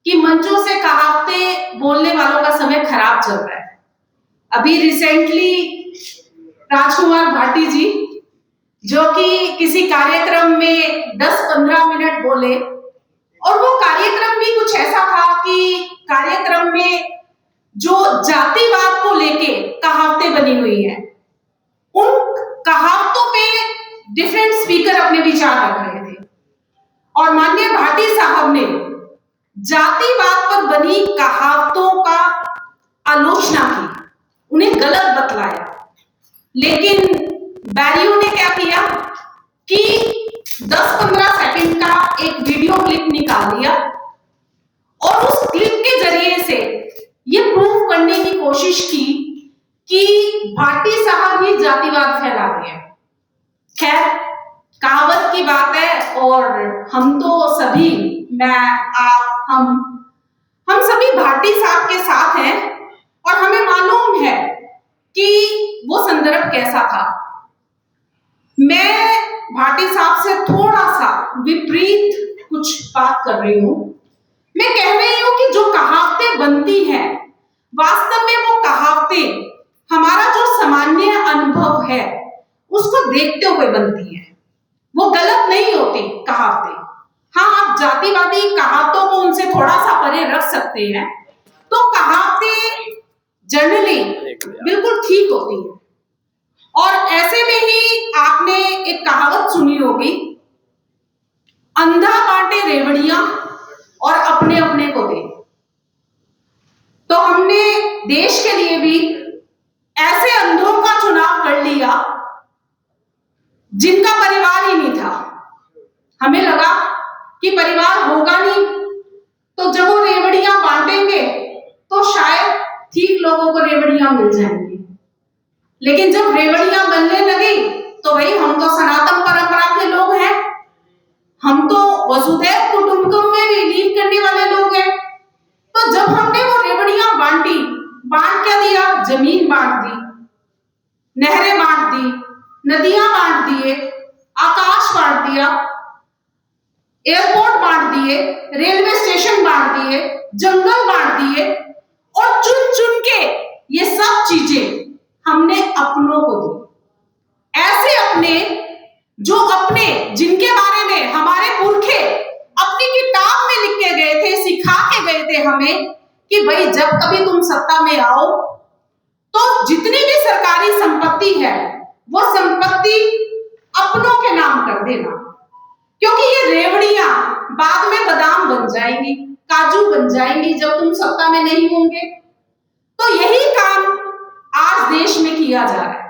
कि मंचों से कहावतें बोलने वालों का समय खराब चल रहा है। अभी रिसेंटली राजकुमार भाटी जी, जो कि किसी कार्यक्रम में 10-15 मिनट बोले, और वो कार्यक्रम भी कुछ ऐसा था कि कार्यक्रम में जो जातिवाद को लेके कहावतें बनी हुई हैं, उन कहावतों पे डिफरेंट स्पीकर अपने विचार रख रहे थे और माननीय भाटी साहब ने जातिवाद पर बनी कहावतों का आलोचना की, उन्हें गलत बतलाया। लेकिन बैरियों ने क्या किया कि 10-15 सेकंड का एक वीडियो क्लिप निकाल लिया और उस क्लिप के जरिए से ये प्रूव करने की कोशिश की कि भाटी साहब ही जातिवाद फैला रहे हैं। खैर, कहावत की बात है और हम तो सभी, मैं, आप, हम सभी भाटी साहब के साथ हैं और हमें मालूम है कि वो संदर्भ कैसा था। मैं भाटी साहब से थोड़ा सा विपरीत कुछ बात कर रही हूं। मैं कह रही हूं कि जो कहावतें बनती हैं, वास्तव में वो कहावतें हमारा जो सामान्य अनुभव है उसको देखते हुए बनती है, वो गलत नहीं होती कहावतें। हाँ, आप जातिवादी कहावतों को उनसे थोड़ा सा परे रख सकते हैं, तो कहावतें जनरली बिल्कुल ठीक होती है। और ऐसे में ही आपने एक कहावत सुनी होगी, अंधा बांटे रेवड़ियां और अपने अपने को दे। तो हमने देश के लिए भी ऐसे अंधों का चुनाव कर लिया जिनका परिवार ही नहीं था। हमें लगा कि परिवार होगा नहीं, तो जब वो रेवड़ियां बांटेंगे तो शायद ठीक लोगों को रेवड़ियां मिल जाएंगी। लेकिन जब रेवड़ियां बनने लगी तो भाई हम तो सनातन परंपरा के लोग हैं, हम तो वसुधैव कुटुंबकम में बिलीव करने वाले लोग हैं। तो जब हमने वो रेवड़ियां बांटी, बांट क्या दिया? जमीन बांट दी, नहरें बांट दी, नदियां बांट दिए, आकाश बांट दिया, एयरपोर्ट बांट दिए, रेलवे स्टेशन बांट दिए, जंगल बांट दिए, और चुन चुन के ये सब चीजें हमने अपनों को दी। ऐसे अपने जो अपने जिनके बारे में हमारे पुरखे अपनी किताब में लिख के गए थे, सिखा के गए थे हमें कि भाई जब कभी तुम सत्ता में आओ तो जितनी भी सरकारी संपत्ति है वो संपत्ति अपनों के नाम कर देना, क्योंकि ये रेवड़ियां बाद में बादाम बन जाएंगी, काजू बन जाएंगी जब तुम सत्ता में नहीं होंगे। तो यही काम आज देश में किया जा रहा है।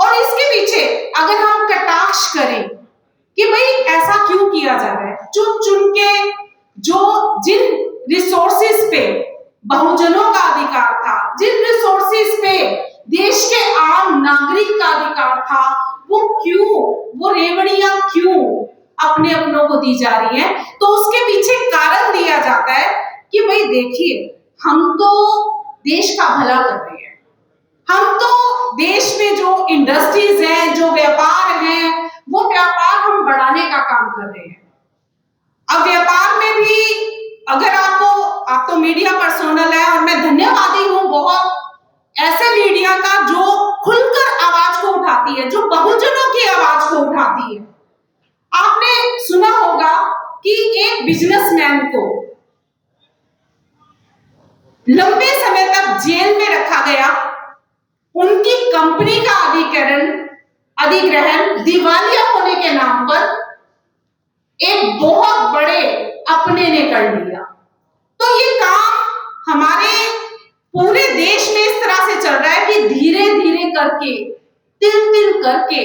और इसके पीछे अगर हम कटाक्ष करें कि भाई ऐसा क्यों किया जा रहा है, चुन चुन के जो जिन रिसोर्सेज पे बहुजनों का अधिकार था, जिन रिसोर्सेज पे देश के आम नागरिक का अधिकार था, वो रेवड़ियां क्यों अपने अपनों को दी जा रही है? तो उसके पीछे कारण दिया जाता है कि भाई देखिए, हम तो देश का भला कर रहे हैं, हम तो देश में जो इंडस्ट्रीज हैं, जो व्यापार हैं, वो व्यापार हम बढ़ाने का काम कर रहे हैं। अब व्यापार में भी अगर आप तो मीडिया पर्सोनल है और मैं धन्यवादी हूं बहुत ऐसे मीडिया का जो खुलकर आवाज को उठाती है, जो बहुजनों की आवाज को उठाती है। आपने सुना होगा कि एक बिजनेसमैन को लंबे समय तक जेल में रखा गया, उनकी कंपनी का अधिग्रहण दिवालिया होने के नाम पर एक बहुत बड़े अपने ने कर लिया। तो ये काम हमारे पूरे देश में इस तरह से चल रहा है कि धीरे धीरे करके, तिल तिल करके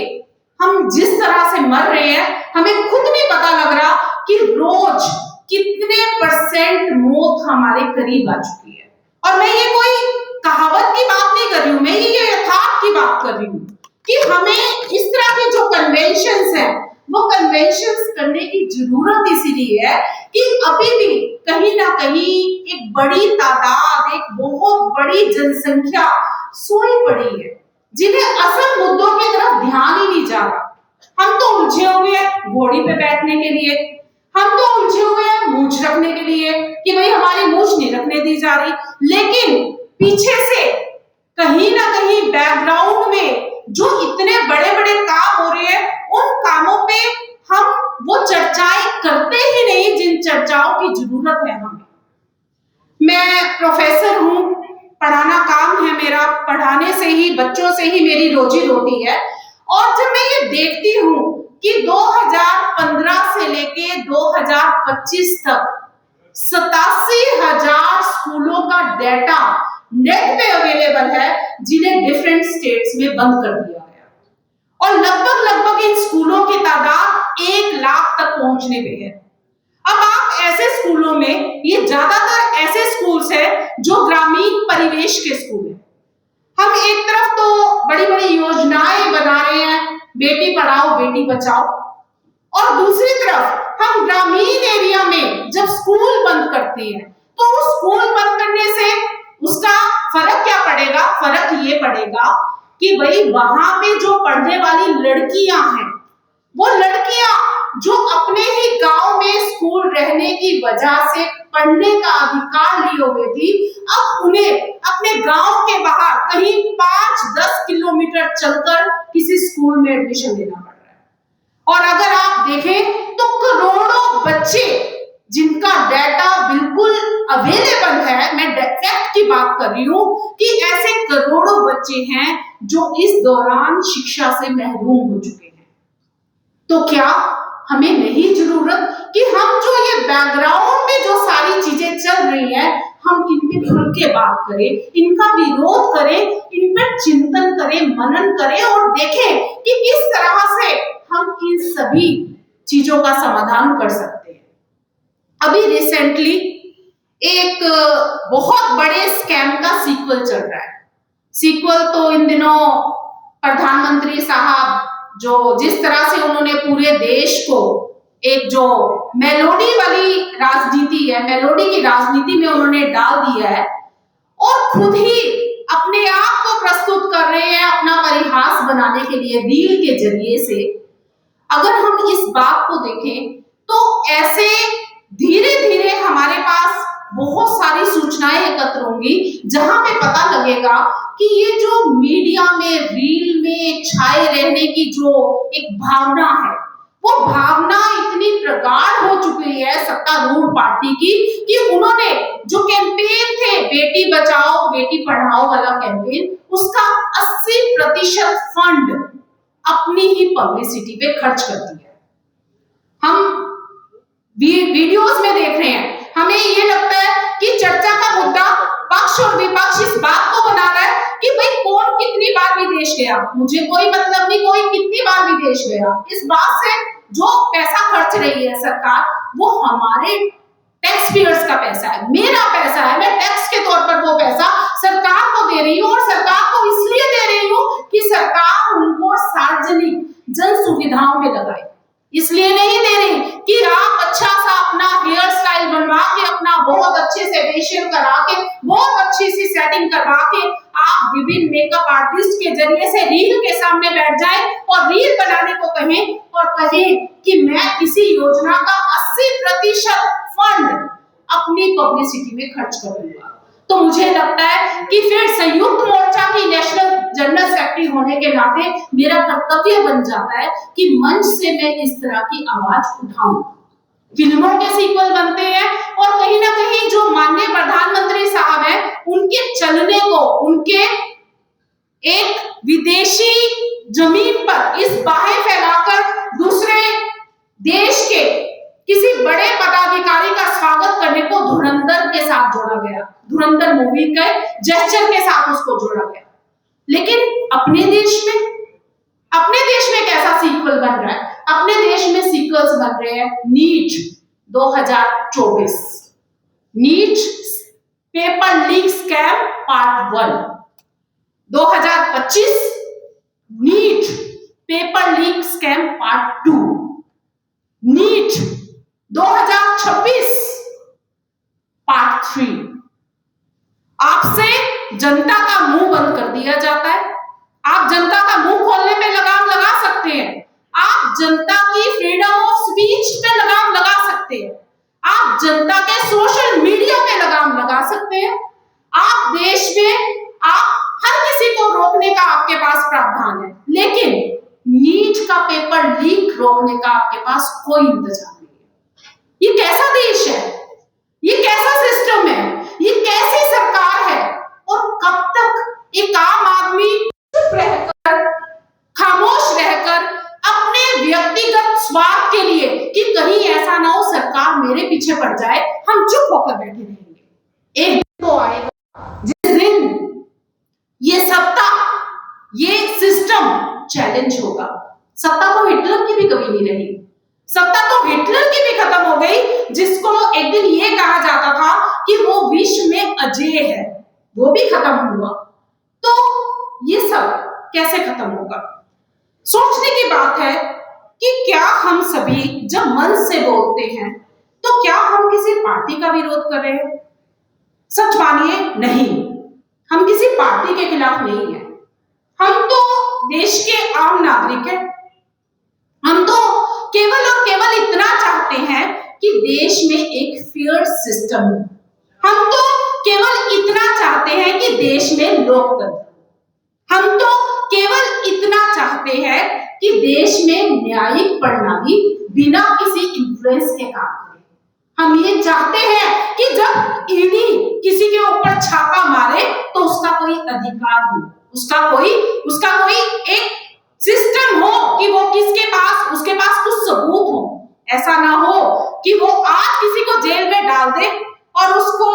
हम जिस तरह से मर रहे हैं, हमें खुद नहीं पता लग रहा कि रोज कितने % मौत हमारे करीब आ चुकी है। और मैं ये कोई कहावत की बात नहीं कर रही हूं, मैं ये यथार्थ की बात कर रही हूं कि हमें इस तरह के जो कन्वेंशंस हैं, वो कन्वेंशंस करने की जरूरत इसीलिए है कि अभी भी कहीं ना कहीं एक बड़ी तादाद, एक बहुत बड़ी जनसंख्या सोई पड़ी है, जिन्हें असल मुद्दों की तरफ ध्यान ही नहीं जा रहा। हम तो उलझे हुए हैं घोड़ी पे बैठने के लिए, हम तो उलझे हुए हैं मूंछ रखने के लिए कि भाई हमारी मूंछ नहीं रखने दी जा रही, लेकिन पीछे से कहीं ना कहीं बैकग्राउंड में जो इतने बड़े बड़े काम हो रहे हैं, उन कामों पे हम वो चर्चाएं करते ही नहीं जिन चर्चाओं की जरूरत है हमें। मैं प्रोफेसर हूं, पढ़ाना काम है मेरा, पढ़ाने से ही, बच्चों से ही मेरी रोजी रोटी है। और जब मैं ये देखती हूँ कि 2015 से लेके 2025 तक 87,000 स्कूलों का डाटा नेट पे अवेलेबल है, जिन्हें डिफरेंट स्टेट्स में बंद कर दिया गया, और लगभग लगभग इन स्कूलों की तादाद 1 लाख तक पहुंचने पे है। अब आप ऐसे स्कूलों में, ये ज्यादातर ऐसे स्कूल्स हैं जो ग्रामीण परिवेश के स्कूल हैं। हम एक तरफ तो बड़ी बड़ी योजनाएं बना रहे हैं, बेटी पढ़ाओ बेटी बचाओ, और दूसरी तरफ हम ग्रामीण एरिया में जब स्कूल बंद करते हैं तो उस स्कूल बंद करने से उसका फर्क क्या पड़ेगा? फर्क ये पड़ेगा कि भाई वहां पे जो पढ़ने वाली लड़कियां हैं, वो लड़कियां जो अपने ही गांव में स्कूल रहने की वजह से पढ़ने का अधिकार लिए हुए थी, अब उन्हें अपने गांव के बाहर कहीं 5-10 किलोमीटर चलकर किसी स्कूल में एडमिशन लेना पड़ रहा है। और अगर आप देखें तो करोड़ों बच्चे जिनका डाटा बिल्कुल अवेलेबल है, मैं फैक्ट की बात कर रही हूं कि ऐसे करोड़ों बच्चे हैं जो इस दौरान शिक्षा से महरूम हो चुके हैं। तो क्या हमें नहीं जरूरत कि हम जो ये बैकग्राउंड में जो सारी चीजें चल रही हैं, हम इन पे खुल के बात करें, इनका विरोध करें, इन पर चिंतन करें, मनन करें और देखें कि किस तरह से हम इन सभी चीजों का समाधान कर सकते हैं। अभी रिसेंटली एक बहुत बड़े स्कैम का सीक्वल चल रहा है। सीक्वल तो इन दिनों प्रधानमंत्री साहब जो जिस तरह से उन्होंने पूरे देश को एक जो मेलोडी वाली राजनीति है, मेलोडी की राजनीति में उन्होंने डाल दिया है, और खुद ही अपने आप को प्रस्तुत कर रहे हैं अपना परिहास बनाने के लिए रील के जरिए से। अगर हम इस बात को देखें तो ऐसे धीरे धीरे हमारे पास बहुत सारी सूचनाएं एकत्र होंगी जहां पे पता लगेगा कि ये जो मीडिया में, रील में छाए रहने की जो एक भावना है, वो भावना इतनी प्रगाढ़ हो चुकी है सत्तारूढ़ पार्टी की कि उन्होंने जो कैंपेन थे बेटी बचाओ बेटी पढ़ाओ वाला कैंपेन, उसका 80% फंड अपनी ही पब्लिसिटी पे खर्च कर दिया। हम वीडियोस में देख रहे हैं, हमें ये लगता है कि चर्चा का मुद्दा पक्ष और विपक्ष इस बात को बना रहा है कि भाई कौन कितनी बार विदेश गया, मुझे कोई मतलब नहीं कोई कितनी बार विदेश गया। इस बात से जो पैसा खर्च रही है सरकार, वो हमारे टैक्स पेयर्स का पैसा है, मेरा पैसा है। मैं टैक्स के तौर पर वो पैसा सरकार को दे रही हूँ, और सरकार को इसलिए दे रही हूँ कि सरकार उनको सार्वजनिक जन सुविधाओं में लगाए। इसलिए नहीं दे रही कि आप अच्छा सा अपना हेयर स्टाइल बनवा के, अपना बहुत अच्छे से फेशियल करा के, बहुत अच्छी सी सेटिंग करवा के आप विभिन्न मेकअप आर्टिस्ट के जरिए से रील के सामने बैठ जाए और रील बनाने को कहें और कहें कि मैं किसी योजना का 80% फंड अपनी पब्लिसिटी में खर्च करूंगा। तो मुझे लगता है कि फिर संयुक्त मोर्चा की नेशनल जनरल सेक्रेटरी होने के नाते मेरा कर्तव्य बन जाता है कि मंच से मैं इस तरह की आवाज उठाऊं। फिल्मों के सीक्वल बनते हैं और कहीं ना कहीं जो माननीय प्रधानमंत्री साहब हैं, उनके चलने को, उनके एक विदेशी जमीन पर इस बाहें फैलाकर दूसरे देश के किसी बड़े पदाधिकारी का स्वागत करने को धुरंधर के साथ जोड़ा गया, धुरंधर मूवी के जेस्चर के साथ उसको जोड़ा गया। लेकिन अपने देश में कैसा सीक्वल बन रहा है? अपने देश में सीक्वल्स बन रहे हैं NEET 2024, NEET paper leak scam part 1, 2025 NEET paper leak scam part 2, NEET 2026 part 3। आपसे जनता का मुंह बंद कर दिया जाता है। आप जनता का मुंह खोलने पे लगाम लगा सकते हैं, आप जनता की फ्रीडम ऑफ स्पीच पे लगाम लगा सकते हैं, आप जनता के सोशल मीडिया पे लगाम लगा सकते हैं। आप देश में आप हर किसी को रोकने का आपके पास प्रावधान है, लेकिन नीट का पेपर लीक रोकने का आपके पास कोई इंतजाम नहीं है। ये कैसा देश है? ये कैसा सिस्टम है? ये कैसी सरकार है? और कब तक एक आम आदमी चुप रहकर, खामोश रहकर अपने व्यक्तिगत स्वार्थ के लिए कि कहीं ऐसा ना हो सरकार मेरे पीछे पड़ जाए, हम चुप होकर बैठे रहेंगे? एक दिन तो आएगा जिस दिन ये सत्ता, ये सिस्टम चैलेंज होगा। सत्ता तो हिटलर की भी कभी नहीं रही। सत्ता तो हिटलर की भी खत्म हो गई, जिसको एक दिन ये कहा जाता था कि वो विश्व में अजेय है, वो भी खत्म हुआ। तो ये सब कैसे खत्म होगा? सोचने की बात है कि क्या हम सभी जब मन से बोलते हैं तो क्या हम किसी पार्टी का विरोध कर रहे हैं? सच मानिए, नहीं, हम किसी पार्टी के खिलाफ नहीं है। हम तो देश के आम नागरिक हैं। हम तो केवल और केवल इतना चाहते हैं कि देश में एक फेयर सिस्टम हो। हम तो केवल इतना चाहते हैं कि देश में लोकतंत्र। हम तो केवल इतना चाहते हैं कि देश में न्यायिक प्रणाली बिना किसी इन्फ्लुएंस के काम करे। हम ये चाहते हैं कि जब ईडी किसी के ऊपर छापा मारे तो उसका कोई अधिकार हो, उसका कोई एक सिस्टम हो कि वो उसके पास कुछ सबूत हो। ऐसा ना हो कि वो आज किसी को जेल में डाल दे और उसको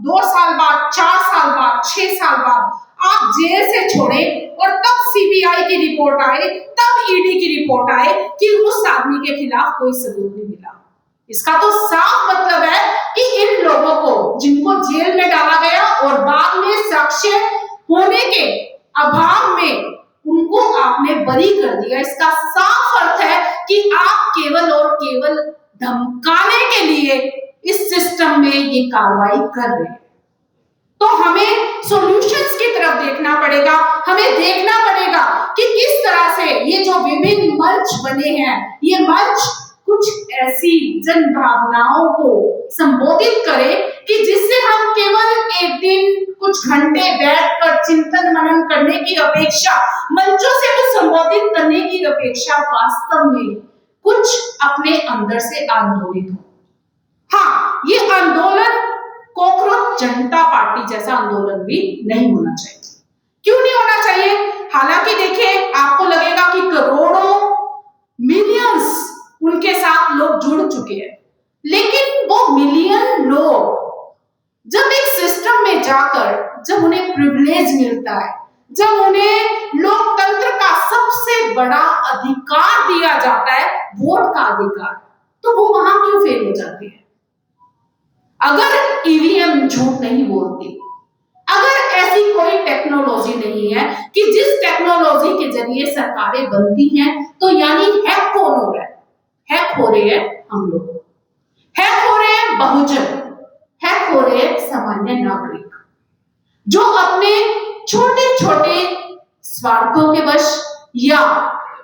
2 साल बाद, 4 साल बाद, 6 साल बाद आप जेल से छोड़े और तब सीबीआई की रिपोर्ट आए, तब ईडी की रिपोर्ट आए कि उस आदमी के खिलाफ कोई सबूत नहीं मिला। इसका तो साफ मतलब है कि इन लोगों को, जिनको जेल में डाला गया और बाद में साक्ष्य होने के अभाव में उनको आपने बरी कर दिया, इसका साफ अर्थ है कि आप केवल और केवल धमकाने के लिए इस सिस्टम में ये कार्रवाई कर रहे हैं। तो हमें सॉल्यूशंस की तरफ देखना पड़ेगा। हमें देखना पड़ेगा कि किस तरह से ये जो विभिन्न मंच बने हैं, ये मंच कुछ ऐसी जन भावनाओं को संबोधित करे कि जिससे हम केवल एक दिन कुछ घंटे बैठकर चिंतन मनन करने की अपेक्षा, मंचों से कुछ संबोधित करने की अपेक्षा वास्तव में कुछ अपने अंदर से आंदोलित हो। हाँ, ये आंदोलन कॉकरोच जनता पार्टी जैसा आंदोलन भी नहीं होना चाहिए। क्यों नहीं होना चाहिए? हालांकि देखिए, आपको लगेगा कि करोड़ों, मिलियंस उनके साथ लोग जुड़ चुके हैं, लेकिन वो मिलियन लोग जब एक सिस्टम में जाकर, जब उन्हें प्रिविलेज मिलता है, जब उन्हें लोकतंत्र का सबसे बड़ा अधिकार दिया जाता है, वोट का अधिकार, तो वो वहां क्यों फेल हो जाते हैं? अगर ईवीएम झूठ नहीं बोलती, अगर ऐसी कोई टेक्नोलॉजी नहीं है कि जिस टेक्नोलॉजी के जरिए सरकारें बनती हैं, तो यानी हैक कौन हो रहा है? हैक हो रहे हैं हम लोग, हैक हो रहे हैं बहुजन, हैक हो रहे हैं सामान्य नागरिक, जो अपने छोटे छोटे स्वार्थों के वश या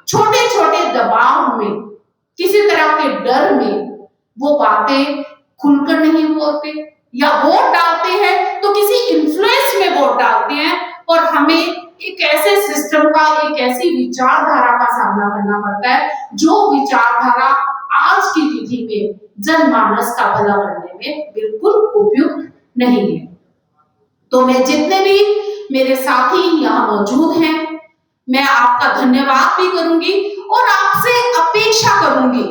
छोटे छोटे दबाव में, किसी तरह के डर में वो बातें खुलकर नहीं बोलते, या वोट डालते हैं तो किसी इन्फ्लुएंस में वोट डालते हैं, और हमें एक ऐसे सिस्टम का, एक ऐसी विचारधारा का सामना करना पड़ता है जो विचारधारा आज की तिथि में जनमानस का भला करने में बिल्कुल उपयुक्त नहीं है। तो मैं जितने भी मेरे साथी यहाँ मौजूद हैं, मैं आपका धन्यवाद भी करूंगी और आपसे अपेक्षा करूंगी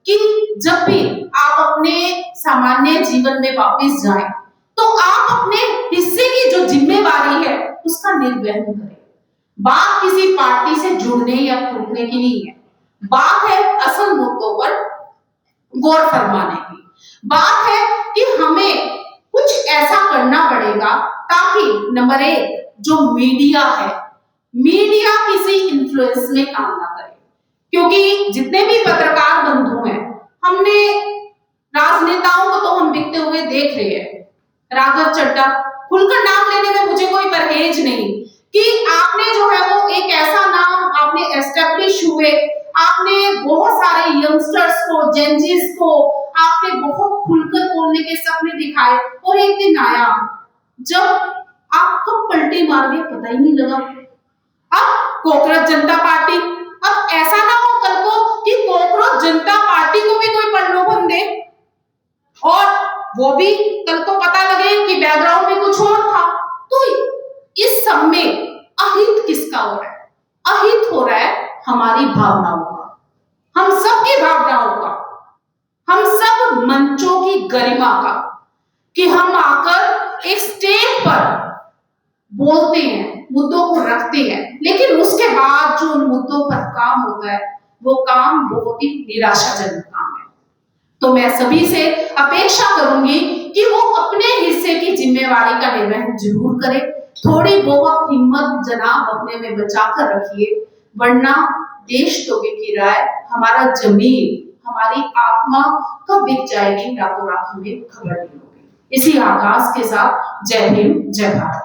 कि जब भी आप अपने सामान्य जीवन में वापस जाएं, तो आप अपने हिस्से की जो जिम्मेवारी है उसका निर्वहन करें। बात किसी पार्टी से जुड़ने या टूटने की नहीं है, बात है असल मुद्दों पर गौर फरमाने की। बात है कि हमें कुछ ऐसा करना पड़ेगा ताकि नंबर 1, जो मीडिया है, मीडिया किसी इन्फ्लुएंस में काम ना करे, क्योंकि जितने भी पत्रकार बंधु हैं, हमने राजनेताओं को तो हम दिखते हुए देख रहे हैं। राघव चड्ढा, खुलकर नाम लेने में मुझे कोई परहेज नहीं कि आपने जो है वो एक ऐसा नाम आपने एस्टेब्लिश हुए, आपने बहुत सारे यंगस्टर्स को, जेनजीज को आपने बहुत खुलकर बोलने के सपने दिखाए और एक दिन आया जब आप कब पलटी मार गए पता ही नहीं लगा। अब कॉकरोच जनता पार्टी, अब ऐसा ना हो कल को कि कॉकरोच जनता पार्टी को भी कोई प्रलोभन दे और वो भी कल को पता लगे कि बैकग्राउंड में कुछ और था। तो इस सब में अहित किसका हो रहा है? अहित हो रहा है हमारी भावनाओं का, हम सबकी भावनाओं का, हम सब मंचों की गरिमा का, कि हम आकर एक स्टेज पर बोलते हैं, मुद्दों को रखते हैं, लेकिन उसके बाद जो उन मुद्दों पर काम होता है वो काम बहुत ही निराशाजनक काम है। तो मैं सभी से अपेक्षा करूंगी कि वो अपने हिस्से की जिम्मेवारी का निर्वहन जरूर करें। थोड़ी बहुत हिम्मत जनाब अपने में बचा कर रखिए, वरना देश तो बिक रहा है, हमारा जमीन, हमारी आत्मा कब बिक जाएगी रातों रात हमें खबर नहीं होगी। इसी आगाज के साथ जय हिंद, जय भारत।